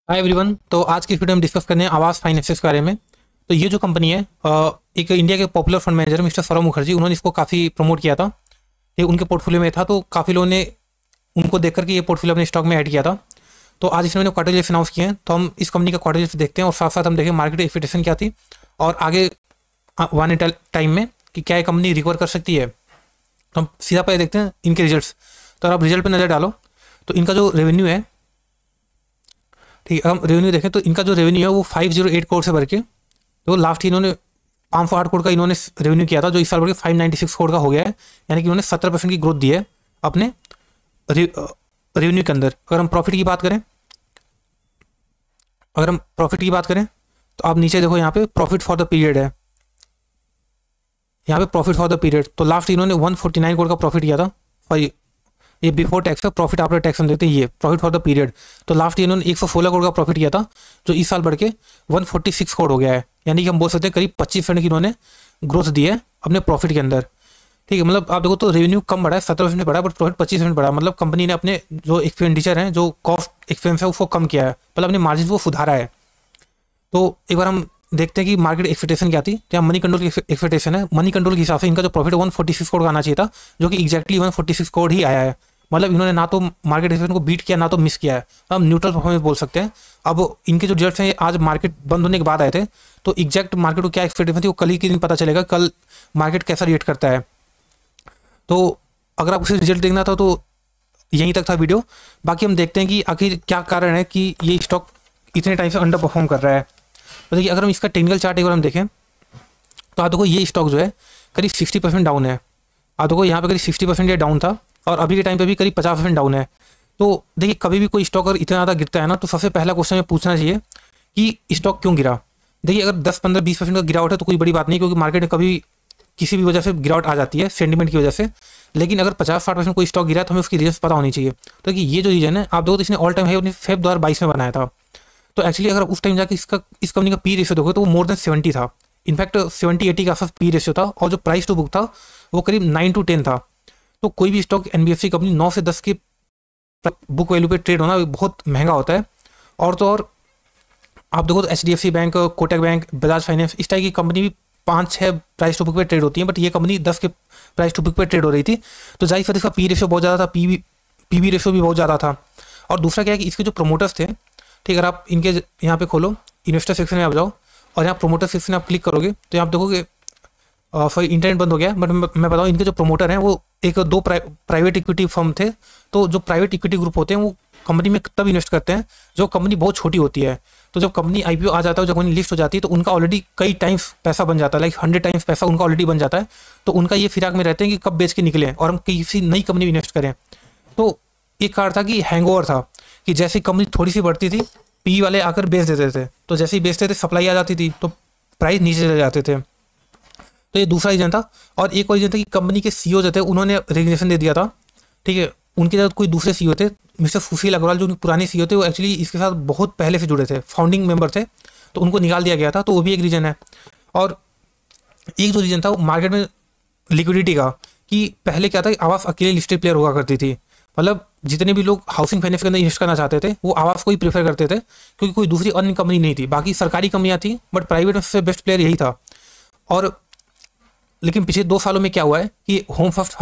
Hi everyone. तो आज की वीडियो में डिस्कस करने हैं आवास फाइनेंसेस के बारे में। तो ये जो कंपनी है एक इंडिया के popular fund manager mister Saurabh Mukherjee, उन्होंने इसको काफ़ी प्रमोट किया था। ये उनके पोर्टफोलियो में था, तो काफ़ी लोगों ने उनको देख करके ये पोर्टफोलियो अपने स्टॉक में ऐड किया था। तो आज इसने क्वार्टरली अनाउंस किए हैं, तो हम इस कंपनी का क्वार्टरली देखते हैं और साथ साथ हम देखें मार्केट एक्सपेक्टेशन क्या थी और आगे आने टाइम में कि क्या ये कंपनी रिकवर कर सकती है। तो हम सीधा पहले देखते हैं इनके रिजल्ट्स। तो अगर आप रिजल्ट पर नज़र डालो तो इनका जो रेवेन्यू है, ठीक है, हम रेवेन्यू देखें तो इनका जो रेवेन्यू है वो 508 करोड़ से बढ़ के, तो लास्ट ईयर इन्होंने 508 करोड़ का इन्होंने रेवेन्यू किया था, जो इस साल बढ़ के 596 करोड़ का हो गया है। यानी कि इन्होंने 17% की ग्रोथ दी है अपने रेवेन्यू के अंदर। अगर हम प्रॉफिट की बात करें तो आप नीचे देखो, यहाँ पे प्रॉफिट फॉर द पीरियड है। यहाँ पे प्रॉफिट फॉर द पीरियड तो लास्ट इन्होंने 149 करोड़ का प्रॉफिट किया था। और ये बिफोर टैक्स है, प्रॉफिट आफ्टर टैक्स हम देखते हैं, ये प्रॉफिट फॉर द पीरियड। तो लास्ट ईयर इन्होंने 116 करोड़ का प्रॉफिट किया था, जो इस साल बढ़ के 146 करोड़ हो गया है। यानी कि हम बोल सकते हैं करीब 25% की इन्होंने ग्रोथ दी है अपने प्रॉफिट के अंदर। ठीक है, मतलब आप देखो तो रेवेन्यू कम बढ़ा है, 17% बढ़ा है, बट प्रॉफिट 25% बढ़ा है। मतलब कंपनी ने अपने जो एक्सपेंडिचर है, जो कॉस्ट एक्सपेंस है, उसको कम किया है, मतलब अपने मार्जिन को सुधारा है। तो एक बार हम देखते हैं कि मार्केट एक्सपेक्टेशन क्या थी। तो यहाँ मनी कंट्रोल की एक्सपेक्टेशन है। मनी कंट्रोल के हिसाब से इनका जो प्रॉफिट 146 करोड़ का आना चाहिए था, जो कि एग्जैक्टली 146 करोड़ ही आया है। मतलब इन्होंने ना तो मार्केट एक्सपेक्टेशन को बीट किया, ना तो मिस किया है। हम न्यूट्रल परफॉर्मेंस बोल सकते हैं। अब इनके जो रिजल्ट्स हैं आज मार्केट बंद होने के बाद आए थे, तो एग्जैक्ट मार्केट को क्या एक्सपेक्टेशन थी वो कल ही के दिन पता चलेगा, कल मार्केट कैसा रिएक्ट करता है। तो अगर आपको रिजल्ट देखना था तो यहीं तक था वीडियो। बाकी हम देखते हैं कि आखिर क्या कारण है कि ये स्टॉक इतने टाइम से अंडर परफॉर्म कर रहा है। तो देखिए, अगर हम इसका टेक्निकल चार्ट एक बार हम देखें तो आप देखो ये स्टॉक जो है करीब 60% डाउन है। आप देखो यहाँ पे करीब 60% ये डाउन था और अभी के टाइम पे भी करीब 50% डाउन है। तो देखिए, कभी भी कोई स्टॉक अगर इतना ज़्यादा गिरता है ना, तो सबसे पहला क्वेश्चन में पूछना चाहिए कि स्टॉक क्यों गिरा। देखिए, अगर 10, 15, 20% का गिरावट है तो कोई बड़ी बात नहीं, क्योंकि मार्केट में कभी किसी भी वजह से गिरावट आ जाती है, सेंटिमेंट की वजह से। लेकिन अगर 50-60% कोई स्टॉक गिरा है तो हमें उसकी रीजन पता होनी चाहिए। तो देखिए, ये जो रीजन है आप देखो तो इसने ऑल टाइम हाई अपनी फेब 2022 में बनाया था। तो एक्चुअली अगर उस टाइम जाके इस कंपनी का पी रेशियो देखो तो वो मोर देन 70 था। इनफैक्ट 70-80 के आसपास पी रेशियो था, और जो प्राइस टू बुक था वो करीब 9 to 10 था। तो कोई भी स्टॉक एनबीएफसी कंपनी 9 से 10 के बुक वैल्यू पे ट्रेड होना बहुत महंगा होता है। और तो और आप देखो तो HDFC bank, Kotak bank, Bajaj finance, इस टाइप की कंपनी भी 5-6 प्राइस टू बुक पे ट्रेड होती है, बट ये कंपनी 10 के प्राइस टू बुक पे ट्रेड हो रही थी। तो जाहिर सी इसका पी रेशियो बहुत ज़्यादा था, पीबी रेशियो भी बहुत ज़्यादा था। और दूसरा क्या है कि इसके जो प्रमोटर्स थे, ठीक, अगर आप इनके यहाँ पे खोलो, इन्वेस्टर सेक्शन में आप जाओ और यहाँ प्रोमोटर सेक्शन में आप क्लिक करोगे तो यहाँ आप देखोगे सॉरी इंटरनेट बंद हो गया, बट मैं बताऊँ इनके जो प्रमोटर हैं वो एक दो प्राइवेट इक्विटी फर्म थे। तो जो प्राइवेट इक्विटी ग्रुप होते हैं वो कंपनी में तब इन्वेस्ट करते हैं जो कंपनी बहुत छोटी होती है। तो जब कंपनी आईपीओ आ जाता है, जब कंपनी लिस्ट हो जाती है, तो उनका ऑलरेडी कई टाइम्स पैसा बन जाता है, लाइक 100 टाइम्स पैसा उनका ऑलरेडी बन जाता है। तो उनका ये फिराक में रहते हैं कि कब बेच के निकलें और हम किसी नई कंपनी में इन्वेस्ट करें। तो एक कारण था कि हैंगओवर था, कि जैसे कंपनी थोड़ी सी बढ़ती थी पी वाले आकर बेच देते थे, तो जैसे ही बेचते थे सप्लाई आ जाती थी तो प्राइस नीचे चले जाते थे। तो ये दूसरा रीजन था। और एक और रीजन था कि कंपनी के सीईओ जो थे उन्होंने रेजिग्नेशन दे दिया था। ठीक है, उनके साथ कोई दूसरे सीईओ थे, मिस्टर सुशील अग्रवाल, जो पुराने सीईओ थे, वो एक्चुअली इसके साथ बहुत पहले से जुड़े थे, फाउंडिंग मेंबर थे, तो उनको निकाल दिया गया था। तो वो भी एक रीजन है। और एक जो रीजन था वो मार्केट में लिक्विडिटी का, कि पहले क्या था कि आवास अकेले लिस्टेड प्लेयर हुआ करती थी। मतलब जितने भी लोग हाउसिंग फाइनेंस के अंदर इन्वेस्ट करना चाहते थे वो आवास को ही प्रेफर करते थे, क्योंकि कोई दूसरी अन्य कंपनी नहीं थी। बाकी सरकारी कंपनियां थी, बट प्राइवेट में सबसे बेस्ट प्लेयर यही था। और लेकिन पिछले 2 सालों में क्या हुआ है कि होम फर्स्ट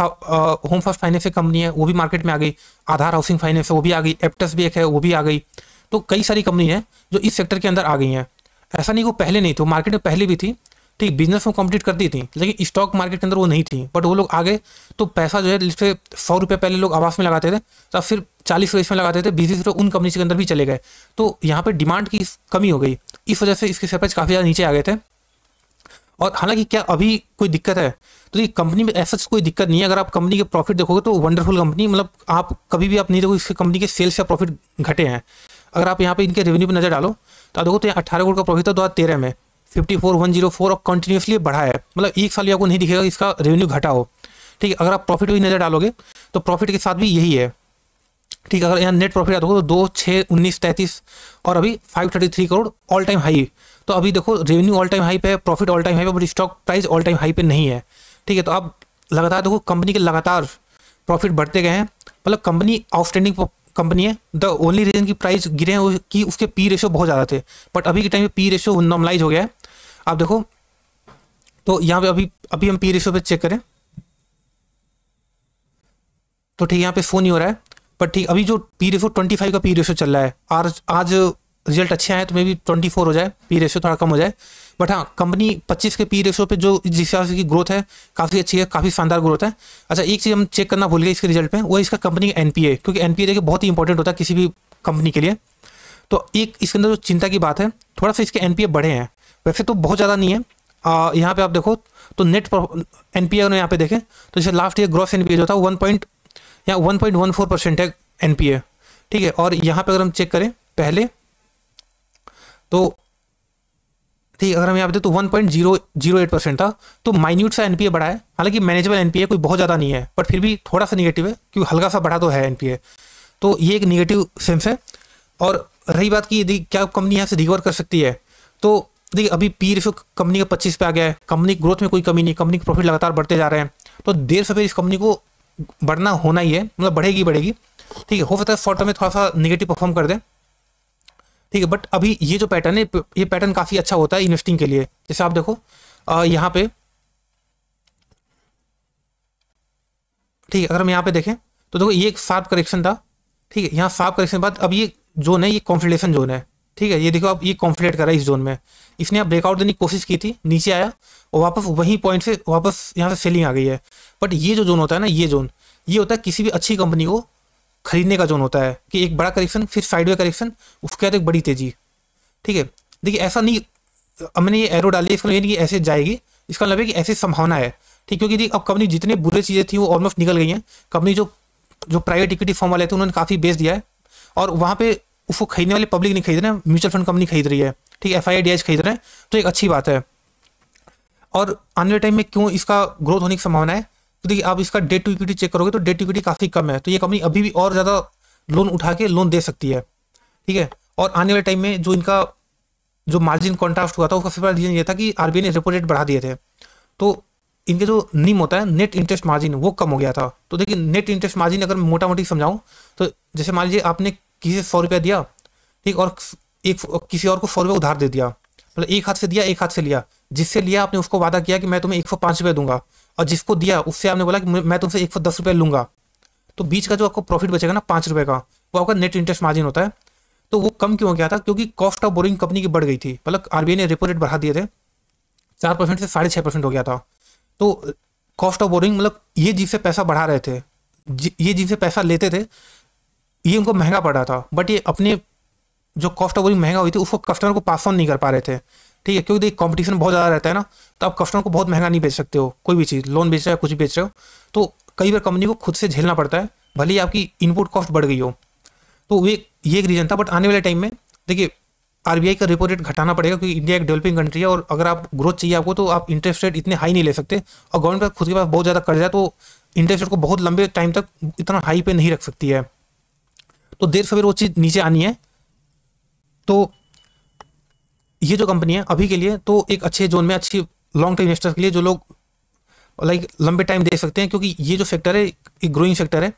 फाइनेंस एक कंपनी है, वो भी मार्केट में आ गई। आधार हाउसिंग फाइनेंस है, वो भी आ गई। एप्टस भी एक है, वो भी आ गई। तो कई सारी कंपनी है जो इस सेक्टर के अंदर आ गई हैं। ऐसा नहीं, वो पहले नहीं थी, मार्केट में पहले भी थी, ठीक, बिजनेस वो कंप्लीट करती थी, लेकिन स्टॉक मार्केट के अंदर वो नहीं थी। बट वो लोग आ गए, तो पैसा जो है जैसे 100 रुपये पहले लोग आवास में लगाते थे, तो अब फिर 40 रुपये इसमें लगाते थे, 20 रुपये उन कंपनी के अंदर भी चले गए। तो यहाँ पे डिमांड की कमी हो गई, इस वजह से इसके शेयर प्राइस काफ़ी ज़्यादा नीचे आ गए थे। और हालांकि क्या अभी कोई दिक्कत है, तो ये कंपनी में ऐसा कोई दिक्कत नहीं है। अगर आप कंपनी के प्रॉफिट देखोगे तो वंडरफुल कंपनी, मतलब आप कभी भी आप नहीं देखो इसकी कंपनी के सेल्स या प्रॉफिट घटे हैं। अगर आप यहाँ पे इनके रेवेन्यू पे नजर डालो तो आप देखो तो 18 करोड़ का प्रॉफिट था 2013 में, 54,104, और कंटिन्यूसली बढ़ा है। मतलब एक साल भी आपको नहीं दिखेगा इसका रेवेन्यू घटा हो। ठीक है, अगर आप प्रॉफिट भी नजर डालोगे तो प्रॉफिट के साथ भी यही है। ठीक है, अगर यहाँ नेट प्रॉफिट आता हो तो 2, 6, 19, 33 और अभी 533 करोड़ ऑल टाइम हाई। तो अभी देखो रेवेन्यू ऑल टाइम हाई पे है, प्रॉफिट ऑल टाइम हाई पे, but stock price all time high पे नहीं है। ठीक है, तो आप लगातार देखो कंपनी के लगातार प्रॉफिट बढ़ते गए हैं। मतलब कंपनी आउटस्टैंडिंग कंपनी है, द ओनली रीजन की प्राइस गिरे हैं वो कि उसके पी रेशो बहुत ज़्यादा थे, बट अभी के टाइम पे पी रेशो नॉर्मलाइज हो गया है। आप देखो तो यहाँ पे अभी अभी हम पी रेशो पे चेक करें तो ठीक यहाँ पे शो नहीं हो रहा है, बट ठीक अभी जो पी रेशो 25 का पी रेशो चल रहा है, आज रिजल्ट अच्छे आए तो मे भी 24 हो जाए, पी रेशो थोड़ा कम हो जाए। बट हाँ, कंपनी 25 के पी रेशो पे जो जिस हिसाब से की ग्रोथ है काफ़ी अच्छी है, काफ़ी शानदार ग्रोथ है। अच्छा, एक चीज़ हम चेक करना भूल गए इसके रिजल्ट पे, वो इसका कंपनी का एनपीए, क्योंकि एनपीए देखिए बहुत ही इंपॉर्टेंट होता है किसी भी कंपनी के लिए। तो एक इसके अंदर जो चिंता की बात है, थोड़ा सा इसके एनपीए बढ़े हैं, वैसे तो बहुत ज़्यादा नहीं है। यहाँ पे आप देखो तो नेट एनपीए यहाँ पे देखें तो जैसे लास्ट ईयर ग्रॉस एनपीए जो था 1.14% है एनपीए, ठीक है। और यहाँ पे अगर हम चेक करें पहले तो ठीक, अगर हम यहाँ पे तो 1.008% था, तो माइन्यूट सा एनपीए बढ़ा है, हालांकि मैनेजेबल एनपीए कोई बहुत ज़्यादा नहीं है, बट फिर भी थोड़ा सा निगेटिव है क्योंकि हल्का सा बढ़ा तो है एनपीए, तो ये एक निगेटिव सेंस है। और रही बात की यदि क्या कंपनी यहाँ से रिकवर कर सकती है, तो देखिए अभी पी रेशो कंपनी का 25 पे आ गया है, कंपनी ग्रोथ में कोई कमी नहीं, कंपनी के प्रॉफिट लगातार बढ़ते जा रहे हैं, तो देर सवेर इस कंपनी को बढ़ना होना ही है, मतलब बढ़ेगी, ठीक है। हो सकता है शॉर्ट टर्म में थोड़ा सा निगेटिव परफॉर्म कर दे, ठीक है, बट अभी ये जो पैटर्न है, ये पैटर्न काफ़ी अच्छा होता है इन्वेस्टिंग के लिए। जैसे आप देखो यहाँ पे ठीक है, अगर हम यहाँ पे देखें तो देखो ये एक शार्प करेक्शन था, ठीक है, यहाँ शार्प करेक्शन के बाद अब ये जोन है, ये कॉन्फिडेशन जोन है, ठीक है। ये देखो अब ये कॉन्फिडेंट कर रहा है इस जोन में, इसने अब ब्रेकआउट देने की कोशिश की थी, नीचे आया और वापस वही पॉइंट से वापस यहाँ से सेलिंग आ गई है। बट ये जो जोन होता है ना, ये जोन ये होता है किसी भी अच्छी कंपनी को खरीदने का जोन होता है, कि एक बड़ा करेक्शन, फिर साइडवे करेक्शन, उसके बाद एक बड़ी तेजी, ठीक है। देखिए ऐसा नहीं, अब मैंने ये एरो डाली है, इसका मतलब ये ऐसे जाएगी, इसका मतलब है कि ऐसी संभावना है, ठीक, क्योंकि अब कंपनी जितनी बुरी चीज़ें थी वो ऑलमोस्ट निकल गई हैं। कंपनी जो प्राइवेट इक्विटी फॉर्म वाले थे उन्होंने काफ़ी बेच दिया है, और वहाँ पे उसको खरीदने वाले पब्लिक नहीं खरीद रहे हैं, म्यूचुअल फंड कंपनी खरीद रही है, ठीक है, FII खरीद रहे हैं, तो एक अच्छी बात है। और आने वाले टाइम में क्यों इसका ग्रोथ होने की संभावना है, तो देखिए आप इसका डेट टू इक्विटी चेक करोगे तो डेट टू इक्विटी काफ़ी कम है, तो ये कंपनी अभी भी और ज़्यादा लोन उठा के लोन दे सकती है, ठीक है। और आने वाले टाइम में जो इनका जो मार्जिन कॉन्ट्रास्ट हुआ था उसका सबसे बड़ा रीजन ये था कि RBI ने रेपो रेट बढ़ा दिए थे, तो इनके जो निम होता है नेट इंटरेस्ट मार्जिन वो कम हो गया था। तो देखिए नेट इंटरेस्ट मार्जिन अगर मैं मोटा मोटी समझाऊँ तो जैसे मान लीजिए आपने किसी से 100 रुपया दिया, ठीक, और किसी और को 100 रुपया उधार दे दिया, मतलब एक हाथ से दिया एक हाथ से लिया, जिससे लिया आपने उसको वादा किया कि मैं तुम्हें 105 रुपये दूंगा, और जिसको दिया उससे आपने बोला कि मैं तुमसे 110 रुपये लूंगा, तो बीच का जो आपको प्रॉफिट बचेगा ना 5 रुपये का, वो आपका नेट इंटरेस्ट मार्जिन होता है। तो वो कम क्यों हो गया था, क्योंकि कॉस्ट ऑफ बोरिंग कंपनी की बढ़ गई थी, मतलब RBI ने रेपो रेट बढ़ा दिए थे, 4% से 6.5% हो गया था। तो कॉस्ट ऑफ बोरिंग मतलब ये जिससे पैसा बढ़ा रहे थे, ये जिनसे पैसा लेते थे, ये उनको महंगा पड़ रहा था, बट ये अपने जो कॉस्ट ऑफ बोरिंग महंगा हुई थी उसको कस्टमर को पास ऑन नहीं कर पा रहे थे, ठीक है, क्योंकि देखिए कंपटीशन बहुत ज़्यादा रहता है ना, तो आप कस्टमर को बहुत महंगा नहीं बेच सकते हो, कोई भी चीज़ लोन बेच रहे हो कुछ बेच रहे हो, तो कई बार कंपनी को खुद से झेलना पड़ता है, भले ही आपकी इनपुट कॉस्ट बढ़ गई हो। तो ये एक रीज़न था। बट आने वाले टाइम में देखिए RBI का रेपो रेट घटाना पड़ेगा, क्योंकि इंडिया एक डेवलपिंग कंट्री है, और अगर आप ग्रोथ चाहिए आपको तो आप इंटरेस्ट रेट इतने हाई नहीं ले सकते, और गवर्नमेंट का खुद के पास बहुत ज़्यादा कर्जा है, तो इंटरेस्ट रेट को बहुत लंबे टाइम तक इतना हाई पे नहीं रख सकती है, तो देर सवेर वो चीज़ नीचे आनी है। तो ये जो कंपनी है अभी के लिए तो एक अच्छे जोन में, अच्छी लॉन्ग टर्म इन्वेस्टर्स के लिए जो लोग लाइक लंबे टाइम दे सकते हैं, क्योंकि ये जो सेक्टर है एक ग्रोइंग सेक्टर है,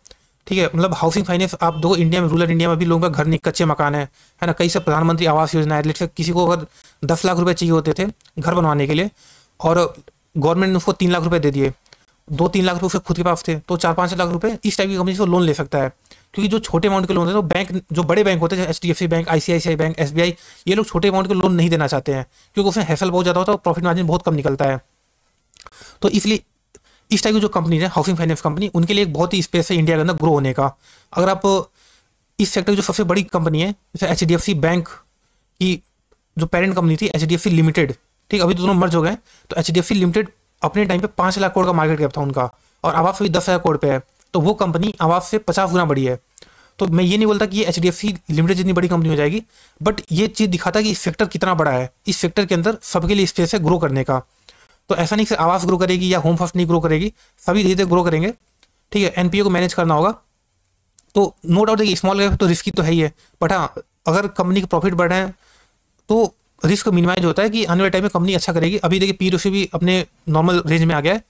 ठीक है। मतलब हाउसिंग फाइनेंस आप दो, इंडिया में रूरल इंडिया में भी लोगों का घर नहीं, कच्चे मकान है ना, कई से प्रधानमंत्री आवास योजना है, लेट्स किसी को अगर 10 लाख रुपए चाहिए होते थे घर बनवाने के लिए, और गवर्नमेंट ने उसको 3 लाख रुपए दे दिए, 2-3 लाख रुपये उसके खुद के पास थे, तो 4-5 लाख रुपए इस टाइप की कंपनी से लोन ले सकता है। क्योंकि जो छोटे अमाउंट के लोन होते हैं तो बैंक, जो बड़े बैंक होते हैं HDFC bank, ICICI bank, SBI, ये लोग छोटे अमाउंट के लोन नहीं देना चाहते हैं, क्योंकि उसमें हैसल बहुत ज़्यादा होता है और प्रॉफिट मार्जिन बहुत कम निकलता है। तो इसलिए इस टाइप की जो कंपनी है हाउसिंग फाइनेंस कंपनी, उनके लिए एक बहुत ही स्पेस है इंडिया के अंदर ग्रो होने का। अगर आप इस सेक्टर की जो सबसे बड़ी कंपनी है, जैसे HDFC बैंक की जो पेरेंट कंपनी थी HDFC लिमिटेड, ठीक, अभी तो दोनों मर्ज हो गए, तो HDFC लिमिटेड अपने टाइम पे 5 लाख करोड़ का मार्केट कैप था उनका, और आवास भी 10,000 करोड़ पे है, तो वो कंपनी आवास से 50 गुना बड़ी है। तो मैं ये नहीं बोलता कि ये HDFC लिमिटेड जितनी बड़ी कंपनी हो जाएगी, बट ये चीज़ दिखाता है कि इस सेक्टर कितना बड़ा है, इस सेक्टर के अंदर सबके लिए स्पेस है ग्रो करने का। तो ऐसा नहीं कि आवास ग्रो करेगी या होम फर्स्ट नहीं ग्रो करेगी, सभी धीरे धीरे ग्रो करेंगे, ठीक है। एनपीए को मैनेज करना होगा, तो नो डाउट देखिए स्मॉल कैप तो रिस्की तो है ही है, बट हाँ अगर कंपनी के प्रॉफिट बढ़ रहे हैं तो रिस्क मिनिमाइज होता है कि आने वाले टाइम में कंपनी अच्छा करेगी। अभी देखिए पी रेशियो भी अपने नॉर्मल रेंज में आ गया है,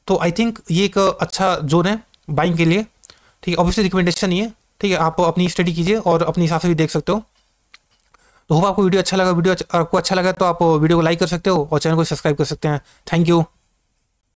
तो आई थिंक ये एक अच्छा जोन है बाइंग के लिए, ठीक है। ऑब्वियसली रिकमेंडेशन नहीं है, ठीक है, आप अपनी स्टडी कीजिए और अपने हिसाब से भी देख सकते हो। तो होप आपको वीडियो अच्छा लगा। वीडियो आपको अच्छा लगा तो आप वीडियो को लाइक कर सकते हो और चैनल को सब्सक्राइब कर सकते हैं। Thank you.